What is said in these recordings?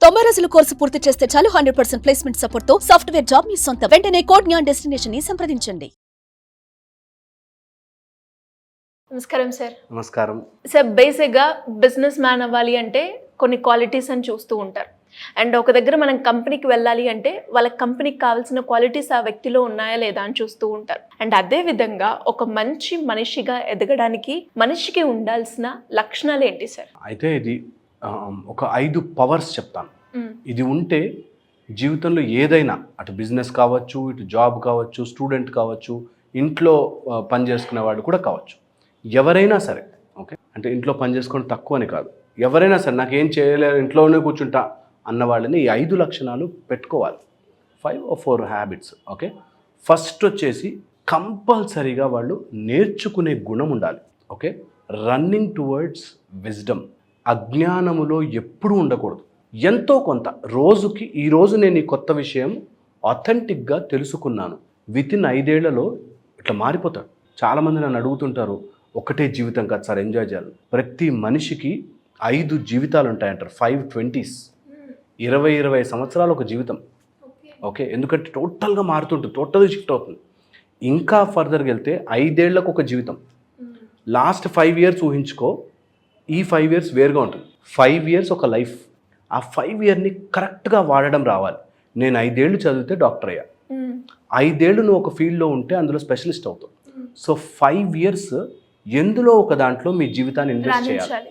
90 రోజుల కోర్సు పూర్తి చేస్తే చాలు 100% ప్లేస్మెంట్ సపోర్ట్ తో సాఫ్ట్వేర్ జాబ్ మీ సొంతం. వెంటనే కోడ్ జ్ఞాన్ డెస్టినేషన్ ని సంప్రదించండి. నమస్కారం సార్. నమస్కారం సార్, బేసిక్గా బిజినెస్ మ్యాన్ అవ్వాలి అంటే కొన్ని క్వాలిటీస్ అని చూస్తూ ఉంటారు. అండ్ ఒక దగ్గర మనం కంపెనీకి వెళ్ళాలి అంటే వాళ్ళ కంపెనీకి కావాల్సిన క్వాలిటీస్ ఆ వ్యక్తిలో ఉన్నాయా లేదా అని చూస్తూ ఉంటారు. అండ్ అదే విధంగా ఒక మంచి మనిషిగా ఎదగడానికి మనిషికి ఉండాల్సిన లక్షణాలు ఏంటి సార్? అయితే ఇది ఒక 5 పవర్స్ చెప్తాను. ఇది ఉంటే జీవితంలో ఏదైనా, అటు బిజినెస్ కావచ్చు, ఇటు జాబ్ కావచ్చు, స్టూడెంట్ కావచ్చు, ఇంట్లో పని చేసుకునేవాడు కూడా కావచ్చు, ఎవరైనా సరే. ఓకే, అంటే ఇంట్లో పని చేసుకోవడం తక్కువ అని కాదు, ఎవరైనా సరే నాకేం చేయలేదు ఇంట్లోనే కూర్చుంటా అన్న వాళ్ళని ఈ 5 లక్షణాలు పెట్టుకోవాలి. 5 or 4 హ్యాబిట్స్. ఓకే, ఫస్ట్ వచ్చేసి కంపల్సరీగా వాళ్ళు నేర్చుకునే గుణం ఉండాలి. Okay, running towards wisdom. అజ్ఞానములో ఎప్పుడూ ఉండకూడదు. ఎంతో కొంత రోజుకి, ఈరోజు నేను ఈ కొత్త విషయం ఆథెంటిక్గా తెలుసుకున్నాను, వితిన్ 5 ఏళ్లలో ఇట్లా మారిపోతాడు. చాలామంది నన్ను అడుగుతుంటారు, ఒకటే జీవితం కాదు సార్, ఎంజాయ్ చేయాలి. ప్రతి మనిషికి 5 జీవితాలు ఉంటాయంటారు. 5 20s, 20 సంవత్సరాలు ఒక జీవితం. ఓకే, ఎందుకంటే టోటల్గా మారుతుంటుంది, టోటల్గా షిఫ్ట్ అవుతుంది. ఇంకా ఫర్దర్కి వెళ్తే 5 ఏళ్లకు ఒక జీవితం. లాస్ట్ 5 years ఊహించుకో, ఈ 5 years వేరుగా ఉంటుంది. 5 years ఒక లైఫ్. ఆ 5 yearని కరెక్ట్గా వాడడం రావాలి. నేను 5 ఏళ్ళు చదివితే డాక్టర్ అయ్యా, 5 ఏళ్ళు నువ్వు ఒక ఫీల్డ్లో ఉంటే అందులో స్పెషలిస్ట్ అవుతావు. సో 5 years ఎందులో ఒక దాంట్లో మీ జీవితాన్ని ఇన్వెస్ట్ చేయాలి.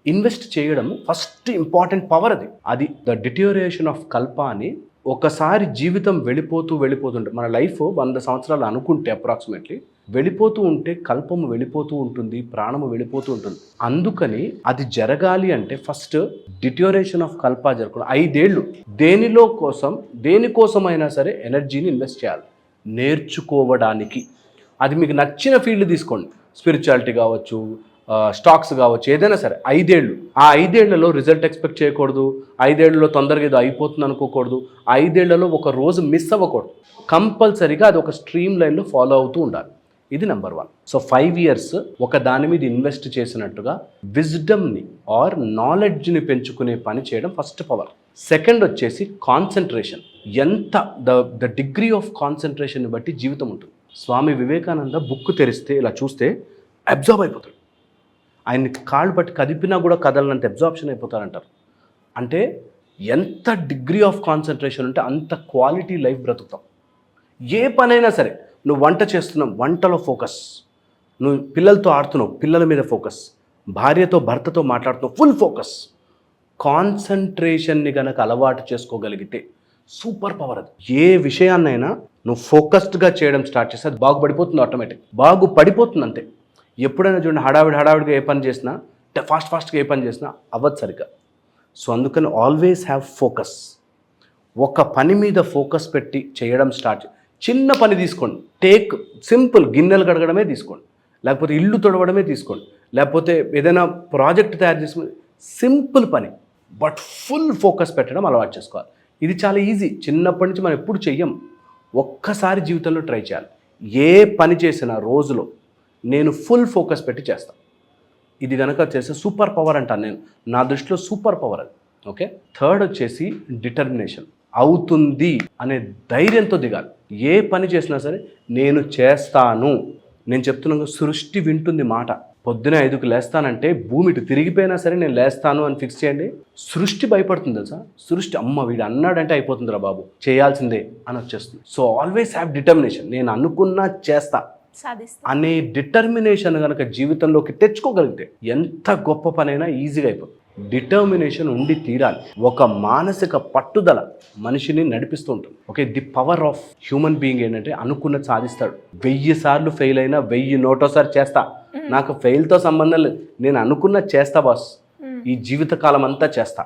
ఇన్వెస్ట్ చేయడం ఫస్ట్ ఇంపార్టెంట్ పవర్. అది ద డిటోరియేషన్ ఆఫ్ కల్ప అని. ఒకసారి జీవితం వెళ్ళిపోతుంటే, మన లైఫ్ 100 సంవత్సరాలు అనుకుంటే అప్రాక్సిమేట్లీ వెళ్ళిపోతూ ఉంటే కల్పము వెళ్ళిపోతూ ఉంటుంది, ప్రాణము వెళ్ళిపోతూ ఉంటుంది. అందుకని అది జరగాలి అంటే ఫస్ట్ డిటోరియేషన్ ఆఫ్ కల్ప జరగకుండా 5 ఏళ్ళు దేనికోసమైనా సరే ఎనర్జీని ఇన్వెస్ట్ చేయాలి నేర్చుకోవడానికి. అది మీకు నచ్చిన ఫీల్డ్ తీసుకోండి, స్పిరిచువాలిటీ కావచ్చు, స్టాక్స్ కావచ్చు, ఏదైనా సరే. 5 ఏళ్ళు, ఆ 5 ఏళ్లలో రిజల్ట్ ఎక్స్పెక్ట్ చేయకూడదు. 5 ఏళ్లలో తొందరగా ఇది అయిపోతుంది అనుకోకూడదు. 5 ఏళ్లలో ఒక రోజు మిస్ అవ్వకూడదు. కంపల్సరీగా అది ఒక స్ట్రీమ్ లైన్లో ఫాలో అవుతూ ఉండాలి. ఇది నెంబర్ 1. సో 5 years ఒక దాని మీద ఇన్వెస్ట్ చేసినట్టుగా విజ్డమ్ని ఆర్ నాలెడ్జ్ని పెంచుకునే పని చేయడం ఫస్ట్ పవర్. సెకండ్ వచ్చేసి కాన్సన్ట్రేషన్. ఎంత ద డిగ్రీ ఆఫ్ కాన్సన్ట్రేషన్ని బట్టి జీవితం ఉంటుంది. స్వామి వివేకానంద బుక్ తెరిస్తే ఇలా చూస్తే అబ్జార్బ్ అయిపోతాడు. ఆయన్ని కాళ్ళు పట్టి కదిపినా కూడా కదలనంత అబ్జార్ప్షన్ అయిపోతారంటారు. అంటే ఎంత డిగ్రీ ఆఫ్ కాన్సన్ట్రేషన్ ఉంటే అంత క్వాలిటీ లైఫ్ బ్రతుకుతాం. ఏ పనైనా సరే, నువ్వు వంట చేస్తున్నావు, వంటలో ఫోకస్. నువ్వు పిల్లలతో ఆడుతున్నావు, పిల్లల మీద ఫోకస్. భార్యతో భర్తతో మాట్లాడుతున్నావు, ఫుల్ ఫోకస్. కాన్సన్ట్రేషన్ని కనుక అలవాటు చేసుకోగలిగితే సూపర్ పవర్ అది. ఏ విషయాన్నైనా నువ్వు ఫోకస్డ్గా చేయడం స్టార్ట్ చేస్తే అది బాగుపడిపోతుంది, ఆటోమేటిక్ బాగుపడిపోతుంది అంతే. ఎప్పుడైనా చూడండి, హడావిడిగా ఏ పని చేసినా, ఫాస్ట్గా ఏ పని చేసినా అవ్వదు సరిగ్గా. సో అందుకని ఆల్వేస్ హ్యావ్ ఫోకస్. ఒక పని మీద ఫోకస్ పెట్టి చేయడం స్టార్ట్. చిన్న పని తీసుకోండి, టేక్ సింపుల్, గిన్నెలు కడగడమే తీసుకోండి, లేకపోతే ఇల్లు తొడవడమే తీసుకోండి, లేకపోతే ఏదైనా ప్రాజెక్ట్ తయారు చేసుకుని, సింపుల్ పని బట్ ఫుల్ ఫోకస్ పెట్టడం అలవాటు చేసుకోవాలి. ఇది చాలా ఈజీ, చిన్నప్పటి నుంచి మనం ఎప్పుడు చెయ్యం. ఒక్కసారి జీవితంలో ట్రై చేయాలి. ఏ పని చేసినా రోజులో నేను ఫుల్ ఫోకస్ పెట్టి చేస్తాను. ఇది కనుక చేస్తే సూపర్ పవర్ అంటాను నేను, నా దృష్టిలో సూపర్ పవర్ అది. ఓకే, థర్డ్ వచ్చేసి డిటర్మినేషన్. అవుతుంది అనే ధైర్యంతో దిగాలి. ఏ పని చేసినా సరే నేను చేస్తాను. నేను చెప్తున్నాను, సృష్టి వింటుంది మాట. పొద్దున 5కి లేస్తానంటే భూమి ఇటు తిరిగిపోయినా సరే నేను లేస్తాను అని ఫిక్స్ చేయండి. సృష్టి భయపడుతుంది తెలుసా. సృష్టి అమ్మ వీడు అన్నాడంటే అయిపోతుందిరా బాబు, చేయాల్సిందే అని వచ్చేస్తుంది. So always have determination. నేను అనుకున్నా చేస్తా అనే డిటర్మినేషన్ కనుక జీవితంలోకి తెచ్చుకోగలిగితే ఎంత గొప్ప పనైనా ఈజీగా అయిపోతుంది. డిటర్మినేషన్ ఉండి తీరాలి. ఒక మానసిక పట్టుదల మనిషిని నడిపిస్తూ ఉంటుంది. Okay, the power of human being ఏంటంటే అనుకున్నది సాధిస్తాడు. 1000 సార్లు ఫెయిల్ అయినా 1001 చేస్తా, నాకు ఫెయిల్తో సంబంధం లేదు, నేను అనుకున్నది చేస్తా బాస్, ఈ జీవితకాలం అంతా చేస్తా.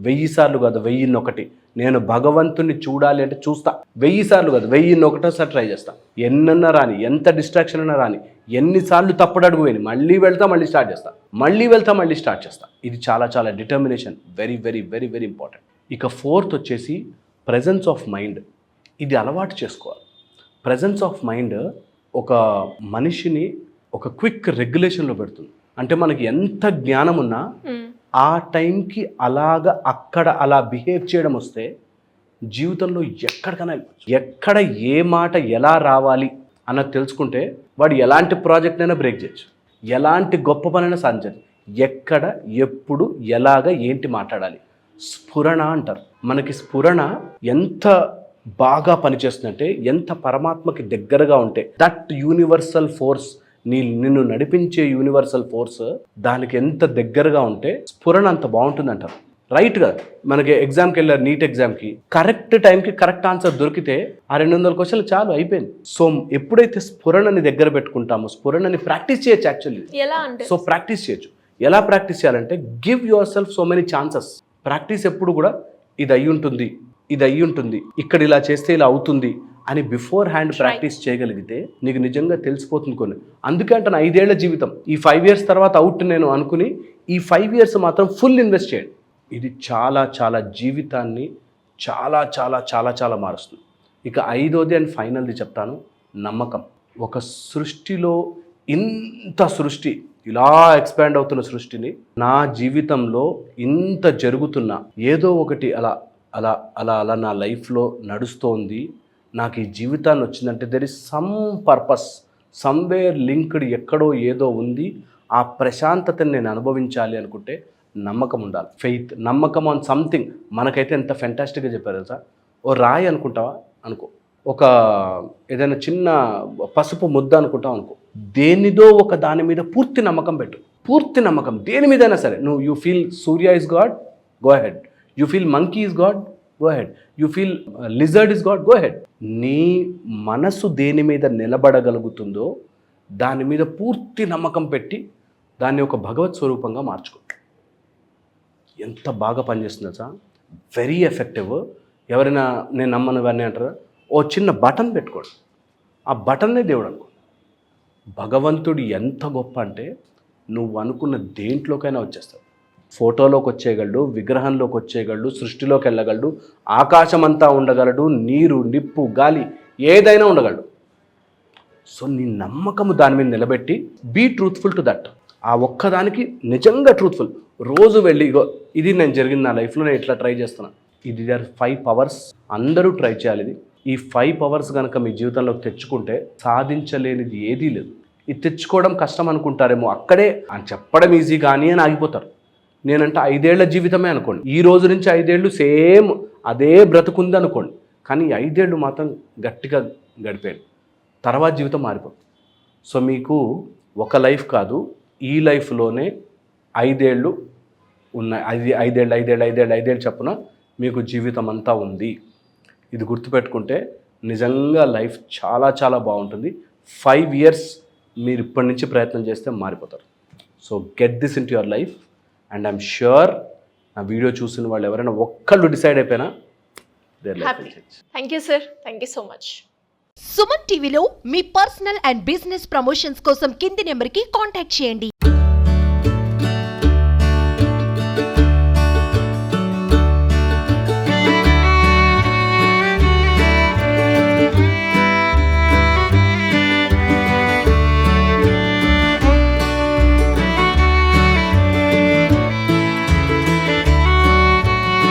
1000 సార్లు కాదు, 1001. నేను భగవంతుని చూడాలి అంటే చూస్తా. 1000 సార్లు కాదు, 1001 ట్రై చేస్తా. ఎన్నన్నా రాని, ఎంత డిస్ట్రాక్షన్ అన్నా రాని, ఎన్నిసార్లు తప్పడడుగు పోయి మళ్ళీ వెళ్తా, మళ్ళీ స్టార్ట్ చేస్తా, మళ్ళీ స్టార్ట్ చేస్తా. ఇది చాలా చాలా determination, very very very very important. ఇక 4th వచ్చేసి ప్రెజెన్స్ ఆఫ్ మైండ్. ఇది అలవాటు చేసుకోవాలి. ప్రెజెన్స్ ఆఫ్ మైండ్ ఒక మనిషిని ఒక క్విక్ రెగ్యులేషన్లో పెడుతుంది. అంటే మనకి ఎంత జ్ఞానం ఉన్నా ఆ టైంకి అలాగా అక్కడ అలా బిహేవ్ చేయడం వస్తే జీవితంలో ఎక్కడికైనా వెళ్ళిపోవచ్చు. ఎక్కడ ఏ మాట ఎలా రావాలి అన్నది తెలుసుకుంటే వాడు ఎలాంటి ప్రాజెక్ట్ అయినా బ్రేక్ చేయొచ్చు, ఎలాంటి గొప్ప పనైనా సాధించచ్చు. ఎక్కడ ఎప్పుడు ఎలాగ ఏంటి మాట్లాడాలి, స్ఫురణ అంటారు. మనకి స్ఫురణ ఎంత బాగా పనిచేస్తుందంటే, ఎంత పరమాత్మకి దగ్గరగా ఉంటే, దట్ యూనివర్సల్ ఫోర్స్, నిన్ను నడిపించే యూనివర్సల్ ఫోర్స్ దానికి ఎంత దగ్గరగా ఉంటే స్ఫురణ అంత బాగుంటుంది అంటారు. రైట్గా మనకి ఎగ్జామ్కి వెళ్ళారు, నీట్ ఎగ్జామ్కి కరెక్ట్ టైంకి కరెక్ట్ ఆన్సర్ దొరికితే ఆ 200 క్వశ్చన్లు చాలు, అయిపోయింది. సో ఎప్పుడైతే స్ఫురణని దగ్గర పెట్టుకుంటామో, స్ఫురణని ప్రాక్టీస్ చేయొచ్చు యాక్చువల్లీ. ఎలా అంటే సో ప్రాక్టీస్ చేయొచ్చు. ఎలా ప్రాక్టీస్ చేయాలంటే, give your self so many chances. Practice ఎప్పుడు కూడా ఇది అయ్యి ఉంటుంది, ఇది అయ్యి ఉంటుంది, ఇక్కడ ఇలా చేస్తే ఇలా అవుతుంది అని బిఫోర్ హ్యాండ్ ప్రాక్టీస్ చేయగలిగితే నీకు నిజంగా తెలిసిపోతుంది కొన్ని. అందుకే అంటే 5 ఏళ్ల జీవితం, ఈ 5 years తర్వాత అవుట్ నేను అనుకుని ఈ 5 years మాత్రం ఫుల్ ఇన్వెస్ట్ చేయండి. ఇది చాలా చాలా జీవితాన్ని చాలా చాలా చాలా చాలా మారుస్తుంది. ఇక 5వది అండ్ ఫైనల్ది చెప్తాను, నమ్మకం. ఒక సృష్టిలో ఇంత సృష్టి ఇలా ఎక్స్పాండ్ అవుతున్న సృష్టిని, నా జీవితంలో ఇంత జరుగుతున్నా ఏదో ఒకటి అలా అలా అలా అలా నా లైఫ్లో నడుస్తోంది, నాకు ఈ జీవితాన్ని వచ్చిందంటే there is some purpose, somewhere linked, ఎక్కడో ఏదో ఉంది. ఆ ప్రశాంతతని నేను అనుభవించాలి అనుకుంటే నమ్మకం ఉండాలి, ఫెయిత్, నమ్మకం ఆన్ సంథింగ్. మనకైతే ఎంత ఫెంటాస్టిక్గా చెప్పారు తెలుసా. ఓ రాయి అనుకుంటావా అనుకో, ఒక ఏదైనా చిన్న పసుపు ముద్ద అనుకుంటావు అనుకో, దేనిదో ఒక దాని మీద పూర్తి నమ్మకం పెట్టు. పూర్తి నమ్మకం దేని మీదైనా సరే. నువ్వు you feel Surya is God, go ahead. You feel monkey is God, go ahead. You feel lizard is God, go ahead. నీ మనసు దేని మీద నిలబడగలుగుతుందో దాని మీద పూర్తి నమ్మకం పెట్టి దాన్ని ఒక భగవత్ స్వరూపంగా మార్చుకో. ఎంత బాగా పనిచేస్తుందో సార్, వెరీ ఎఫెక్టివ్. ఎవరైనా నేను నమ్మను ఇవన్నీ అంటారా, ఓ చిన్న బటన్ పెట్టుకోండి, ఆ బటన్నే దేవుడు అనుకో. భగవంతుడు ఎంత గొప్ప అంటే నువ్వు అనుకున్న దేంట్లోకైనా వచ్చేస్తావు. ఫోటోలోకి వచ్చేయగలడు, విగ్రహంలోకి వచ్చేయగలడు, సృష్టిలోకి వెళ్ళగలడు, ఆకాశం అంతా ఉండగలడు, నీరు, నిప్పు, గాలి ఏదైనా ఉండగలడు. సో నీ నమ్మకము దాని మీద నిలబెట్టి బీ ట్రూత్ఫుల్ టు దట్. ఆ ఒక్కదానికి నిజంగా ట్రూత్ఫుల్. రోజు వెళ్ళి ఇగో ఇది నేను జరిగింది నా లైఫ్లో, నేను ఇట్లా ట్రై చేస్తున్నా. ఇది 5 powers, అందరూ ట్రై చేయాలి ఇది. ఈ 5 powers కనుక మీ జీవితంలోకి తెచ్చుకుంటే సాధించలేనిది ఏదీ లేదు. ఇది తెచ్చుకోవడం కష్టం అనుకుంటారేమో, అక్కడే అని చెప్పడం ఈజీ కానీ అని ఆగిపోతారు. నేనంటే 5 ఏళ్ల జీవితమే అనుకోండి, ఈ రోజు నుంచి 5 ఏళ్ళు సేమ్ అదే బ్రతుకుంది అనుకోండి, కానీ 5 ఏళ్ళు మాత్రం గట్టిగా గడిపేయండి, తర్వాత జీవితం మారిపోతుంది. సో మీకు ఒక లైఫ్ కాదు, ఈ లైఫ్లోనే 5 ఏళ్ళు ఉన్నాయి. 5 ఏళ్ళు చెప్పున మీకు జీవితం అంతా ఉంది. ఇది గుర్తుపెట్టుకుంటే నిజంగా లైఫ్ చాలా చాలా బాగుంటుంది. 5 years మీరు ఇప్పటి నుంచి ప్రయత్నం చేస్తే మారిపోతారు. So get this in to your life and I'm sure నా వీడియో చూసిన వాళ్ళు ఎవరైనా ఒక్కళ్ళు డిసైడ్ అయిపోయినా their life will change. Thank you sir, thank you so much. Suman టీవీలో మీ పర్సనల్ అండ్ బిజినెస్ ప్రమోషన్స్ కోసం కింది నెంబర్కి కాంటాక్ట్ చేయండి.